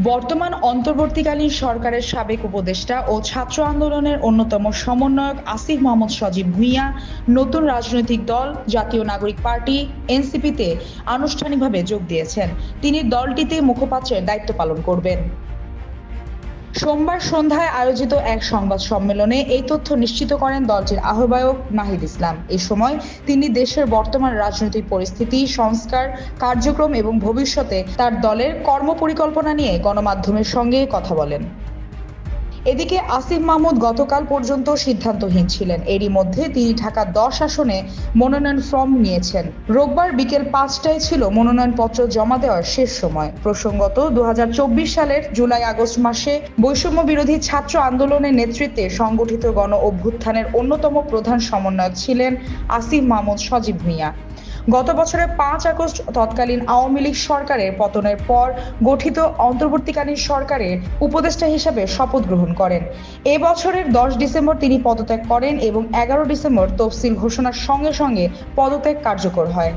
বর্তমান অন্তর্বর্তীকালীন সরকারের সাবেক উপদেষ্টা ও ছাত্র আন্দোলনের অন্যতম সমন্বয়ক আসিফ মাহমুদ সজীব ভুঁইয়া নতুন রাজনৈতিক দল জাতীয় নাগরিক পার্টি এনসিপিতে আনুষ্ঠানিকভাবে যোগ দিয়েছেন। তিনি দলটিতে মুখপাত্রের দায়িত্ব পালন করবেন। সোমবার সন্ধ্যায় আয়োজিত এক সংবাদ সম্মেলনে এই তথ্য নিশ্চিত করেন দলটির আহ্বায়ক নাহিদ ইসলাম। এ সময় তিনি দেশের বর্তমান রাজনৈতিক পরিস্থিতি, সংস্কার কার্যক্রম এবং ভবিষ্যতে তার দলের কর্মপরিকল্পনা নিয়ে গণমাধ্যমের সঙ্গে কথা বলেন। এদিকে আসিফ মাহমুদ গতকাল পর্যন্ত সিদ্ধান্তহীন ছিলেন। এরই মধ্যে তিনি ঢাকা 10 আসনে মনোনয়ন ফর্ম নিয়েছেন। রোববার বিকেল 5টায় ছিল মনোনয়নপত্র জমা দেওয়ার শেষ সময়। প্রসঙ্গত 2024 সালের জুলাই-আগস্ট মাসে বৈষম্য বিরোধী ছাত্র আন্দোলনের নেতৃত্বে সংগঠিত গণ অভ্যুত্থানের অন্যতম প্রধান সমন্বয়ক ছিলেন আসিফ মাহমুদ সজীব ভুঁইয়া। গত বছরের 5 আগস্ট তৎকালীন আওয়ামী লীগ সরকারের পতনের পর গঠিত অন্তর্বর্তীকালীন সরকারের উপদেষ্টা হিসেবে শপথ গ্রহণ করেন। এ বছরের 10 ডিসেম্বর তিনি পদত্যাগ করেন এবং 11 ডিসেম্বর তফসিল ঘোষণার সঙ্গে সঙ্গে পদত্যাগ কার্যকর হয়।